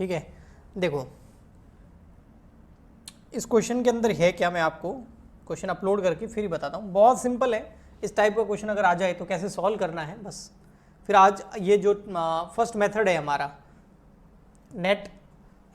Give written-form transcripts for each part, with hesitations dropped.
ठीक है, देखो इस क्वेश्चन के अंदर है क्या, मैं आपको क्वेश्चन अपलोड करके फिर ही बताता हूँ। बहुत सिंपल है, इस टाइप का क्वेश्चन अगर आ जाए तो कैसे सॉल्व करना है बस। फिर आज ये जो फर्स्ट मेथड है हमारा net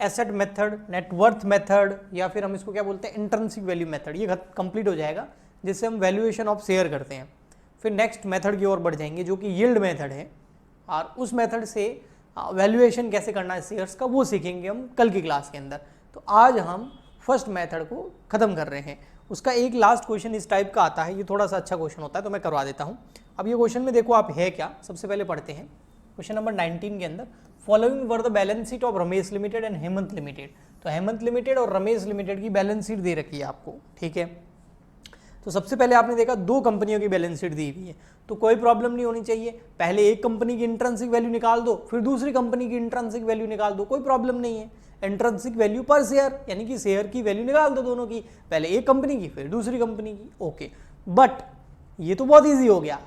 asset method, net worth method, या फिर हम इसको क्या बोलते हैं इंट्रिंसिक वैल्यू मेथड, ये कंप्लीट हो जाएगा जिससे हम वैल्यूएशन ऑफ शेयर करते हैं। फिर नेक्स्ट मेथड की ओर बढ़ जाएंगे जो कि यील्ड मेथड है, और उस मेथड से वैल्यूएशन कैसे करना है शेयर्स का वो सीखेंगे हम कल की क्लास के अंदर। तो आज हम फर्स्ट मेथड को खत्म कर रहे हैं। उसका एक लास्ट क्वेश्चन इस टाइप का आता है, ये थोड़ा सा अच्छा क्वेश्चन होता है तो मैं करवा देता हूँ। अब ये क्वेश्चन में देखो आप है क्या, सबसे पहले पढ़ते हैं क्वेश्चन नंबर 19 के अंदर, following were the balance sheet of Ramesh limited and Hemant limited. तो हेमंत लिमिटेड और रमेश लिमिटेड की बैलेंस शीट दे रखी है आपको, ठीक है। तो सबसे पहले आपने देखा दो कंपनियों की बैलेंस शीट दी हुई है, तो कोई प्रॉब्लम नहीं होनी चाहिए। पहले एक कंपनी की इंट्रिंसिक वैल्यू निकाल दो, फिर दूसरी कंपनी की इंट्रिंसिक वैल्यू निकाल दो, कोई प्रॉब्लम नहीं है। इंट्रिंसिक वैल्यू पर शेयर यानी कि शेयर की वैल्यू निकाल दो दोनों की, पहले एक कंपनी की फिर दूसरी कंपनी की, ओके। बट ये तो बहुत ईजी हो गया।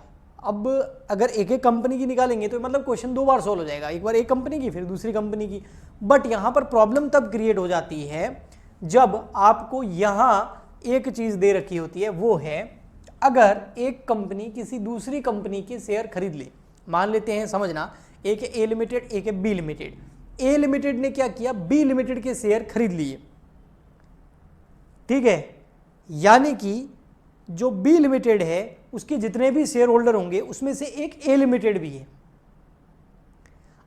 अब अगर एक एक कंपनी की निकालेंगे तो मतलब क्वेश्चन दो बार सोल्व हो जाएगा, एक बार एक कंपनी की फिर दूसरी कंपनी की। बट यहाँ पर प्रॉब्लम तब क्रिएट हो जाती है जब आपको यहाँ एक चीज दे रखी होती है, वो है अगर एक कंपनी किसी दूसरी कंपनी के शेयर खरीद ले। मान लेते हैं, समझना, एक है ए लिमिटेड एक है बी लिमिटेड। ए लिमिटेड ने क्या किया, बी लिमिटेड के शेयर खरीद लिए, ठीक है। यानी कि जो बी लिमिटेड है उसके जितने भी शेयर होल्डर होंगे उसमें से एक ए लिमिटेड भी है।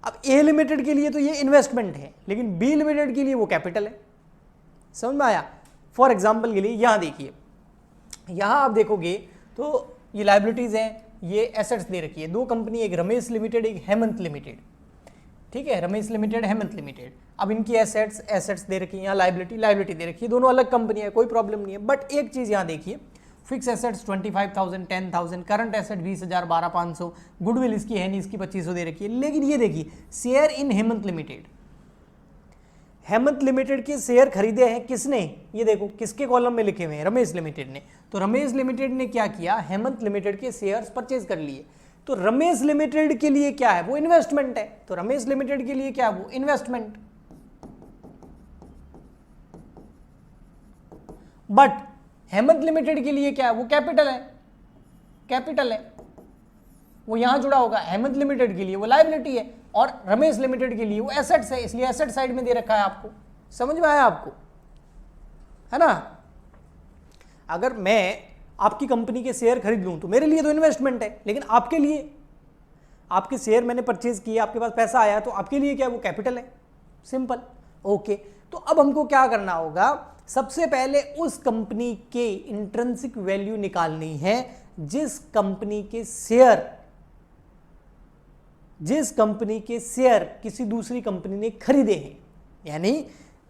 अब ए लिमिटेड के लिए तो ये इन्वेस्टमेंट है, लेकिन बी लिमिटेड के लिए वो कैपिटल है। समझ में आया? फॉर एग्जाम्पल के लिए यहां देखिए, यहां आप देखोगे तो ये लाइबिलिटीज हैं, ये एसेट्स दे रखी है। दो कंपनी, एक रमेश लिमिटेड एक हेमंत लिमिटेड, ठीक है, रमेश लिमिटेड हेमंत लिमिटेड। अब इनकी एसेट्स दे रखी है, यहाँ लाइबिलिटी दे रखी है, दोनों अलग कंपनी है, कोई प्रॉब्लम नहीं है। बट एक चीज यहाँ देखिए, fix assets 25,000 10,000, current asset 20,000 12,500, goodwill इसकी है नहीं, इसकी 2500 दे रखी है। लेकिन ये देखिए share in Hemant limited, Hemant limited के शेयर खरीदे हैं किसने, ये देखो किसके कॉलम में लिखे हुए हैं, रमेश लिमिटेड ने। तो रमेश लिमिटेड ने क्या किया, हेमंत लिमिटेड के शेयर्स परचेज कर लिए। तो रमेश लिमिटेड के लिए क्या है, वो इन्वेस्टमेंट है। तो रमेश लिमिटेड के लिए क्या है, वो इन्वेस्टमेंट। बट हेमंत लिमिटेड के लिए क्या है, वो कैपिटल है, कैपिटल है, वो यहां जुड़ा होगा। हेमंत लिमिटेड के लिए वो लायबिलिटी है, और रमेश लिमिटेड के लिए वो एसेट्स है, इसलिए एसेट साइड में दे रखा है आपको। समझ में आया आपको, है ना? अगर मैं आपकी कंपनी के शेयर खरीद लूं तो मेरे लिए तो इन्वेस्टमेंट है, लेकिन आपके लिए, आपके शेयर मैंने परचेज किए, आपके पास पैसा आया, तो आपके लिए क्या, वो कैपिटल है। Simple, okay. तो अब हमको क्या करना होगा, सबसे पहले उस कंपनी के इंट्रिंसिक वैल्यू निकालनी है जिस कंपनी के शेयर किसी दूसरी कंपनी ने खरीदे हैं। यानी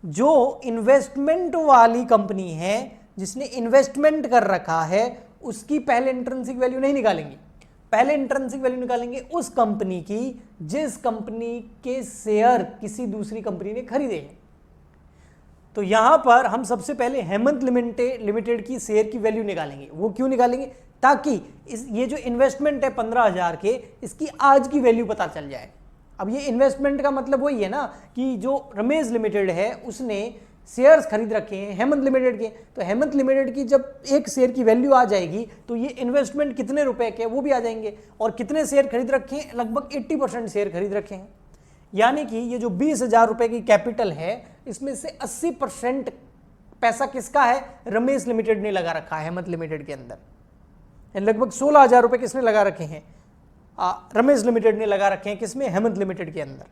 जो इन्वेस्टमेंट वाली कंपनी है, जिसने इन्वेस्टमेंट कर रखा है, उसकी पहले इंट्रिंसिक वैल्यू नहीं निकालेंगे, पहले इंट्रिंसिक वैल्यू निकालेंगे उस कंपनी की जिस कंपनी के शेयर किसी दूसरी कंपनी ने खरीदे हैं। तो यहां पर हम सबसे पहले हेमंत लिमिटेड की शेयर की वैल्यू निकालेंगे। वो क्यों निकालेंगे, ताकि ये जो इन्वेस्टमेंट है 15,000 के, इसकी आज की वैल्यू पता चल जाए। अब ये इन्वेस्टमेंट का मतलब वही है ना कि जो रमेश लिमिटेड है उसने शेयर्स खरीद रखे हैं हेमंत लिमिटेड के, तो हेमंत लिमिटेड की जब एक शेयर की वैल्यू आ जाएगी तो ये इन्वेस्टमेंट कितने रुपए के वो भी आ जाएंगे। और कितने शेयर खरीद रखे हैं, लगभग 80% शेयर खरीद रखे हैं। यानी कि ये जो 20,000 रुपए की कैपिटल है, इसमें से 80% पैसा किसका है, रमेश लिमिटेड ने लगा रखा है हेमंत लिमिटेड के अंदर। लगभग 16,000 रुपए किसने लगा रखे हैं, रमेश लिमिटेड ने लगा रखे हैं, किसमें, हेमंत लिमिटेड के अंदर।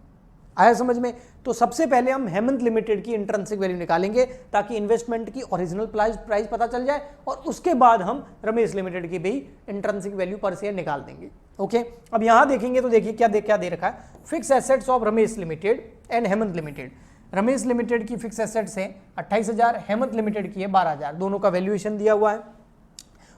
आया समझ में? तो सबसे पहले हम हेमंत लिमिटेड की इंट्रिंसिक वैल्यू निकालेंगे ताकि इन्वेस्टमेंट की ओरिजिनल प्राइस पता चल जाए, और उसके बाद हम रमेश लिमिटेड की भी इंट्रिंसिक वैल्यू पर शेयर निकाल देंगे। ओके, अब यहां देखेंगे तो देखिए क्या दे रखा है, fix assets of Ramesh limited and Hemant limited. Ramesh limited की फिक्स एसेट्स है 28,000, हेमंत लिमिटेड की है 12,000, दोनों का वैल्यूएशन दिया हुआ है।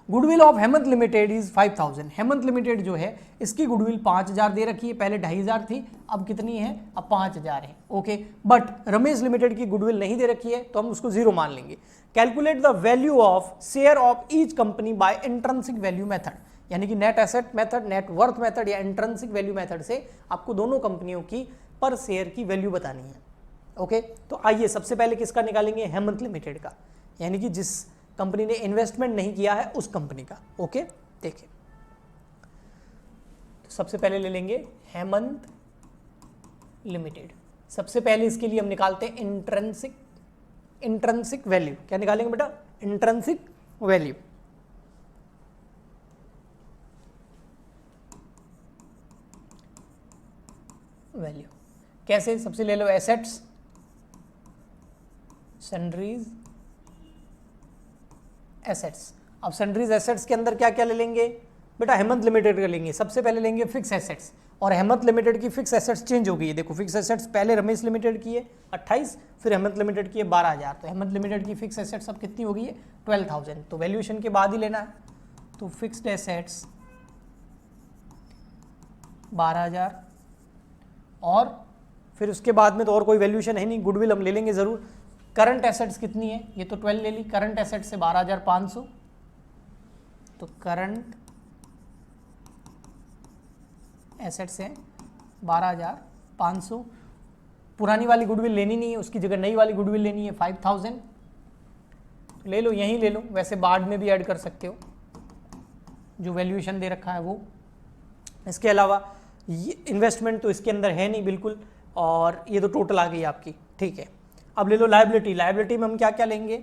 Goodwill of Hemant limited is 5,000। Hemant limited जो है इसकी गुडविल 5,000 दे रखी है, पहले 2,500 थी, अब कितनी है, अब 5,000 है। ओके, बट रमेश लिमिटेड की गुडविल नहीं दे रखी है तो हम उसको जीरो मान लेंगे। Calculate the value of share of each company by intrinsic value method, यानी कि net asset method, net worth method या इंट्रिंसिक वैल्यू मेथड से आपको दोनों कंपनियों की पर शेयर की वैल्यू बतानी है। ओके, तो आइए सबसे पहले किसका निकालेंगे, हेमंत लिमिटेड का, यानी कि जिस कंपनी ने इन्वेस्टमेंट नहीं किया है उस कंपनी का। ओके, देखिए तो सबसे पहले ले लेंगे हेमंत लिमिटेड। सबसे पहले इसके लिए हम निकालते हैं इंट्रिंसिक वैल्यू। क्या निकालेंगे बेटा, इंट्रिंसिक वैल्यू। वैल्यू कैसे, सबसे ले लो एसेट्स, सन्ड्रीज एसेट्स। अब सन्ड्रीज एसेट्स के अंदर क्या क्या ले लेंगे बेटा, हेमंत लिमिटेड का लेंगे। सबसे पहले लेंगे फिक्स एसेट्स, और हेमंत लिमिटेड की फिक्स एसेट्स चेंज हो गई है। देखो फिक्स एसेट्स पहले रमेश लिमिटेड की है 28, फिर हेमंत लिमिटेड की है 12,000। तो हेमंत लिमिटेड की फिक्स एसेट्स अब कितनी हो गई है, 12,000। तो वैल्यूएशन के बाद ही लेना है, तो फिक्स्ड एसेट्स 12,000, और फिर उसके बाद में तो और कोई वैल्यूएशन है नहीं, गुडविल हम ले लेंगे ज़रूर। करंट एसेट्स कितनी है, ये तो 12 ले ली, करंट एसेट्स से 12,500, तो करंट एसेट्स है 12,500। पुरानी वाली गुडविल लेनी नहीं है, उसकी जगह नई वाली गुडविल लेनी है 5,000, तो ले लो, यहीं ले लो। वैसे बाद में भी ऐड कर सकते हो, जो वैल्यूएशन दे रखा है वो। इसके अलावा ये इन्वेस्टमेंट तो इसके अंदर है नहीं बिल्कुल, और ये तो टोटल आ गई आपकी, ठीक है। अब ले लो लायबिलिटी। लायबिलिटी में हम क्या क्या लेंगे,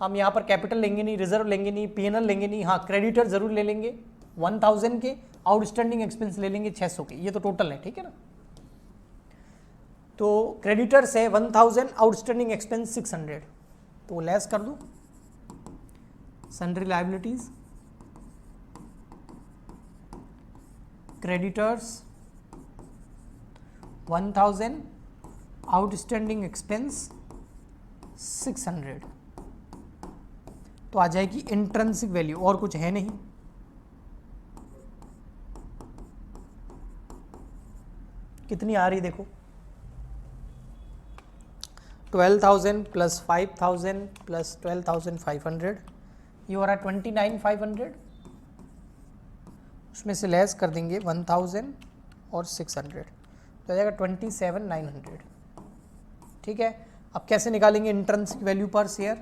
हम यहाँ पर कैपिटल लेंगे नहीं, रिजर्व लेंगे नहीं, पीएनएल लेंगे नहीं, हाँ क्रेडिटर जरूर ले लेंगे 1,000 के, आउटस्टैंडिंग एक्सपेंस ले लेंगे 600 के, ये तो टोटल है, ठीक है ना। तो क्रेडिटर्स है 1,000, आउटस्टैंडिंग एक्सपेंस 600, तो वो लेस कर दो। Sundry liabilities, creditors 1,000, outstanding expense 600, तो आ जाएगी इंट्रिंसिक वैल्यू, और कुछ है नहीं। कितनी आ रही देखो, 12,000 प्लस 5,000 प्लस 12,500, ये हो रहा है 29,500। उसमें से लेस कर देंगे 1,000 और 600, तो आ जाएगा 27,900, ठीक है। अब कैसे निकालेंगे इंट्रिंसिक वैल्यू पर share,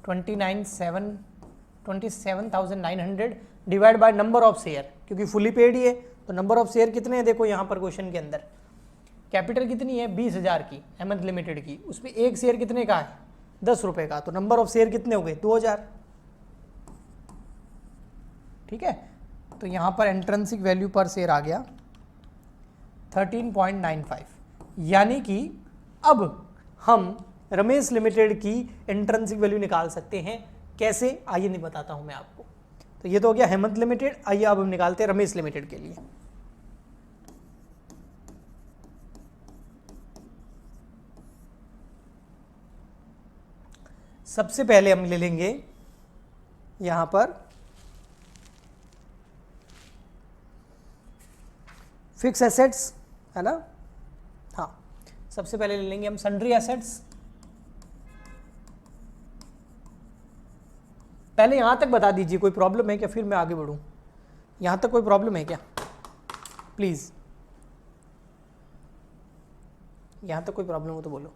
$27,900 divide by number of share, क्योंकि फुली पेड ही है तो नंबर ऑफ शेयर कितने हैं देखो यहाँ पर क्वेश्चन के अंदर। कैपिटल कितनी है 20,000 की हेमंत लिमिटेड की, उसमें एक शेयर कितने का है 10 रुपए का, तो नंबर ऑफ शेयर कितने हो गए 2,000, ठीक है। तो यहाँ पर इंट्रिंसिक वैल्यू पर शेयर आ गया 13.95, यानी कि अब हम रमेश लिमिटेड की इंट्रिंसिक वैल्यू निकाल सकते हैं। कैसे, आइए नहीं बताता हूं मैं आपको। तो ये तो हो गया हेमंत लिमिटेड, आइए अब हम निकालते हैं रमेश लिमिटेड के लिए। सबसे पहले हम ले लेंगे यहां पर फिक्स एसेट्स, है ना, हाँ। सबसे पहले ले लेंगे हम सन्ड्री एसेट्स। पहले यहाँ तक बता दीजिए कोई प्रॉब्लम है क्या, फिर मैं आगे बढ़ूँ। यहाँ तक कोई प्रॉब्लम है क्या, प्लीज़, यहाँ तक कोई प्रॉब्लम हो तो बोलो।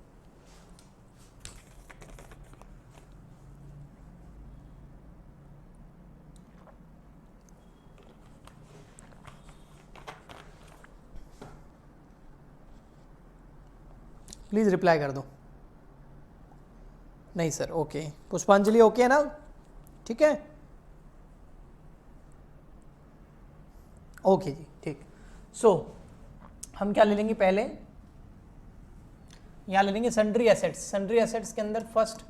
प्लीज़ रिप्लाई कर दो। नहीं सर, ओके। पुष्पांजलि ओके है ना, ठीक है, ओके जी, ठीक। सो हम क्या ले लेंगे, पहले यहाँ ले लेंगे सन्ड्री एसेट्स। सन्ड्री एसेट्स के अंदर फर्स्ट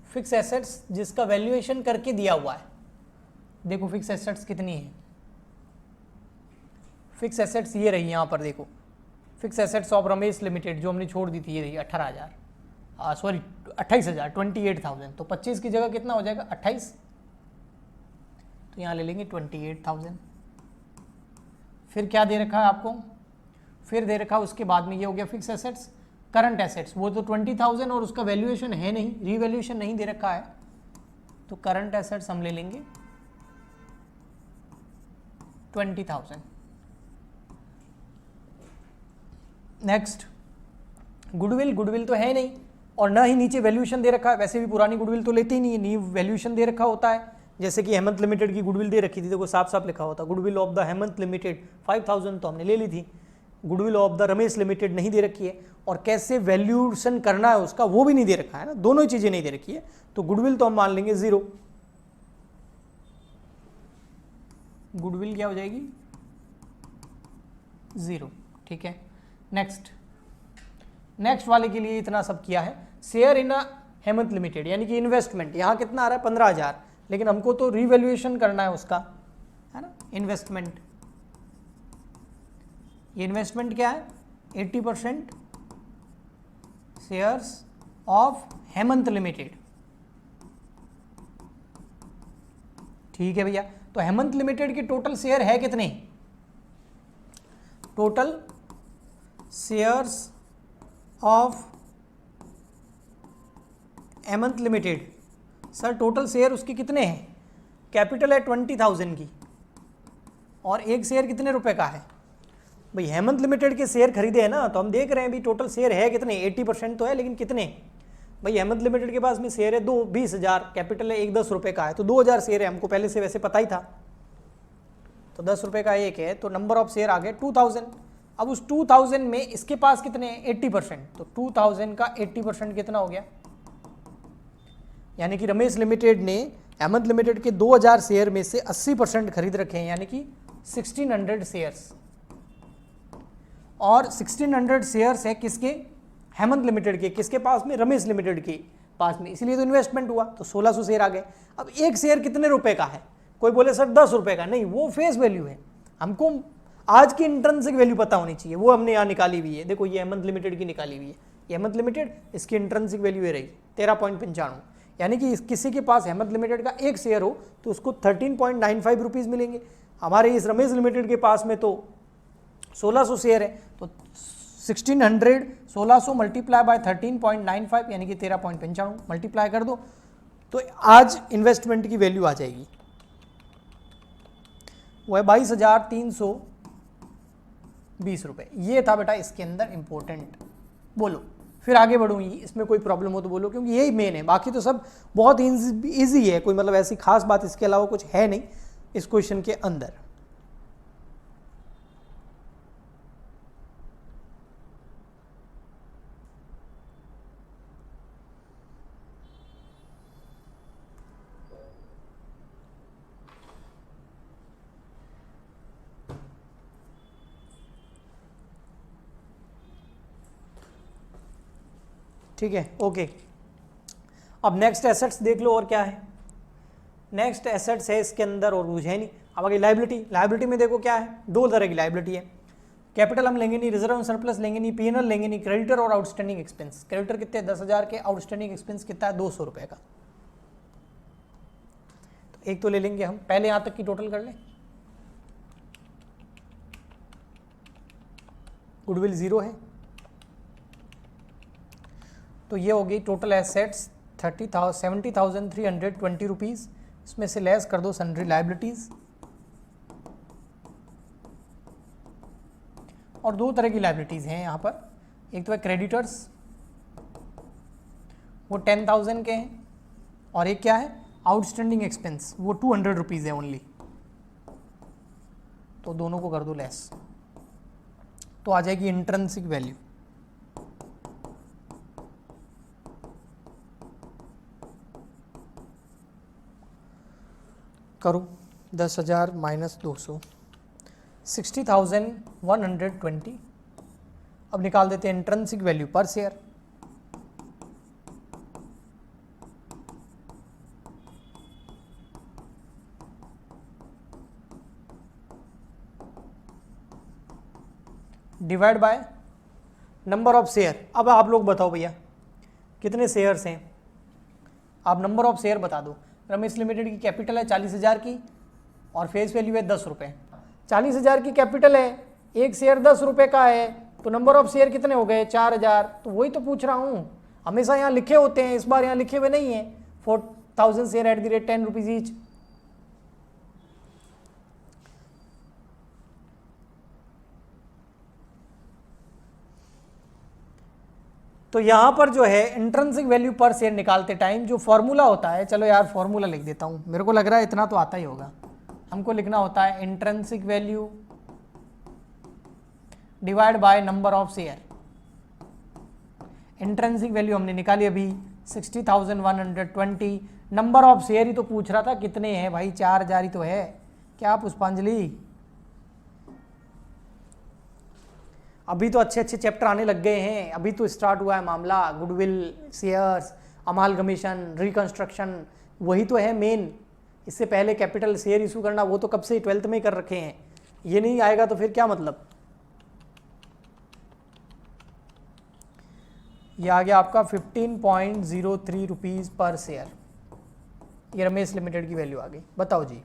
फिक्स एसेट्स जिसका वैल्यूएशन करके दिया हुआ है। देखो फिक्स एसेट्स कितनी है, फिक्स एसेट्स ये रही यहाँ पर देखो, fix assets of Ramesh limited जो हमने छोड़ दी थी ये रही 28,000, 28,000। तो 25 की जगह कितना हो जाएगा 28, तो यहाँ ले लेंगे 28,000। फिर क्या दे रखा है आपको, फिर दे रखा उसके बाद में ये हो गया फिक्स एसेट्स। करंट एसेट्स वो तो 20,000 और उसका वैल्यूएशन है नहीं, रीवैल्यूएशन नहीं दे रखा है, तो करंट एसेट्स हम ले लेंगे 20,000। नेक्स्ट गुडविल तो है नहीं और ना ही नीचे वैल्यूएशन दे रखा है, वैसे भी पुरानी गुडविल तो लेते ही नहीं है, न्यू वैल्यूएशन दे रखा होता है। जैसे कि हेमंत लिमिटेड की गुडविल दे रखी थी, देखो साफ साफ लिखा होता goodwill of the Hemant limited 5,000 तो हमने ले ली थी। Goodwill of the Ramesh limited नहीं दे रखी है, और कैसे वैल्यूएशन करना है उसका वो भी नहीं दे रखा है ना, दोनों ही चीजें नहीं दे रखी है, तो गुडविल तो हम मान लेंगे 0। गुडविल क्या हो जाएगी 0, ठीक है। नेक्स्ट वाले के लिए इतना सब किया है। शेयर इन हेमंत लिमिटेड यानी कि इन्वेस्टमेंट, यहाँ कितना आ रहा है 15,000, लेकिन हमको तो रिवैल्यूएशन करना है उसका, है ना। इन्वेस्टमेंट, ये इन्वेस्टमेंट क्या है 80% शेयर्स ऑफ हेमंत लिमिटेड, ठीक है भैया। तो हेमंत लिमिटेड के टोटल शेयर है कितने, total shares of Hemant limited, sir total share उसके कितने हैं, कैपिटल है 20,000 की, और एक शेयर कितने रुपए का है भाई, हेमंत लिमिटेड के शेयर खरीदे हैं ना, तो हम देख रहे हैं भी टोटल शेयर है कितने, 80% तो है, लेकिन कितने भाई, हेमंत लिमिटेड के पास में शेयर है 20,000, कैपिटल है 10 रुपए का है, तो 2,000 शेयर है, हमको पहले से वैसे पता ही था, तो 10 रुपए का एक है, तो नंबर ऑफ शेयर आ गए 2,000। अब उस 2,000 में इसके पास कितने हैं 80%, तो 2,000 का 80% कितना हो गया, यानी कि रमेश लिमिटेड ने हेमंत लिमिटेड के 2,000 शेयर में से 80% खरीद रखे हैं, यानी कि 1,600 शेयर्स, और 1,600 शेयर्स है किसके, हेमंत लिमिटेड के, किसके पास में, रमेश लिमिटेड के पास में, इसलिए तो इन्वेस्टमेंट हुआ, तो 1,600 शेयर आ गए। अब एक शेयर कितने रुपए का है, कोई बोले सर 10 रुपए का, नहीं वो फेस वैल्यू है, हमको आज की इंट्रिंसिक वैल्यू पता होनी चाहिए, वो हमने यहाँ निकाली हुई है, देखो ये हेमंत लिमिटेड की निकाली हुई है, ये हेमंत लिमिटेड, इसकी इंट्रिंसिक वैल्यू ये रही 13.95, यानी कि किसी के पास हेमंत लिमिटेड का एक शेयर हो तो उसको 13.95 रुपीज़ मिलेंगे। हमारे इस रमेश लिमिटेड के पास में तो 1,600 शेयर है, तो 1600 मल्टीप्लाई बाय 13.95 यानी कि 13.95 मल्टीप्लाई कर दो, तो आज इन्वेस्टमेंट की वैल्यू आ जाएगी, वो है 22,320 रुपये। ये था बेटा इसके अंदर इंपॉर्टेंट, बोलो फिर आगे बढ़ूँगी, इसमें कोई प्रॉब्लम हो तो बोलो, क्योंकि यही मेन है, बाकी तो सब बहुत ईजी है, कोई मतलब ऐसी खास बात इसके अलावा कुछ है नहीं इस क्वेश्चन के अंदर। ठीक है, ओके। अब नेक्स्ट एसेट्स देख लो, और क्या है नेक्स्ट एसेट्स है इसके अंदर, और कुछ है नहीं। अब आगे लाइबिलिटी में देखो क्या है, दो तरह की लाइबिलिटी है, कैपिटल हम लेंगे नहीं, रिजर्व सरप्लस लेंगे नहीं, पीएनएल लेंगे नहीं, क्रेडिटर और आउटस्टैंडिंग एक्सपेंस। क्रेडिटर कितने 10,000 के, आउटस्टैंडिंग एक्सपेंस कितना है 200 रुपये का, तो एक तो ले लेंगे हम, पहले यहाँ तक की टोटल कर लें। गुडविल 0 है, तो ये हो गई टोटल एसेट्स 70,320 रुपीज़, इसमें से लेस कर दो सन्ड्री लाइबिलिटीज़। और दो तरह की लाइबिलिटीज़ हैं यहाँ पर, एक तो है क्रेडिटर्स, वो 10,000 के हैं, और एक क्या है आउटस्टैंडिंग एक्सपेंस, वो 200 रुपीज़ है ओनली, तो दोनों को कर दो लेस, तो आ जाएगी इंट्रिंसिक वैल्यू। करो 10,000 माइनस 200, 60,120। अब निकाल देते हैं इंट्रिंसिक वैल्यू पर share. Divide by number of share. अब आप लोग बताओ भैया कितने शेयर्स हैं, आप नंबर ऑफ शेयर बता दो। रमेश लिमिटेड की कैपिटल है 40,000 की और फेस वैल्यू है 10 रुपये। 40,000 की कैपिटल है, एक शेयर 10 रुपये का है, तो नंबर ऑफ शेयर कितने हो गए 4,000। तो वही तो पूछ रहा हूँ, हमेशा यहाँ लिखे होते हैं, इस बार यहाँ लिखे हुए नहीं है। 4,000 शेयर @ 10 रुपीज़ ईच। तो यहां पर जो है इंट्रिंसिक वैल्यू पर शेयर निकालते टाइम जो फॉर्मूला होता है, चलो यार फॉर्मूला लिख देता हूं, मेरे को लग रहा है इतना तो आता ही होगा। हमको लिखना होता है intrinsic value divide by number of share. Intrinsic value हमने निकाली अभी 60,120। नंबर ऑफ शेयर ही तो पूछ रहा था कितने हैं भाई, 4,000 ही तो है। क्या पुष्पांजलि, अभी तो अच्छे अच्छे चैप्टर आने लग गए हैं, अभी तो स्टार्ट हुआ है मामला। गुडविल, शेयर्स, अमालगमेशन, रिकंस्ट्रक्शन, वही तो है मेन। इससे पहले कैपिटल शेयर इशू करना वो तो कब से 12th में कर रखे हैं। ये नहीं आएगा तो फिर क्या मतलब। ये आ गया आपका 15.03 रुपीज़ पर शेयर। ये रमेश लिमिटेड की वैल्यू आ गई। बताओ जी।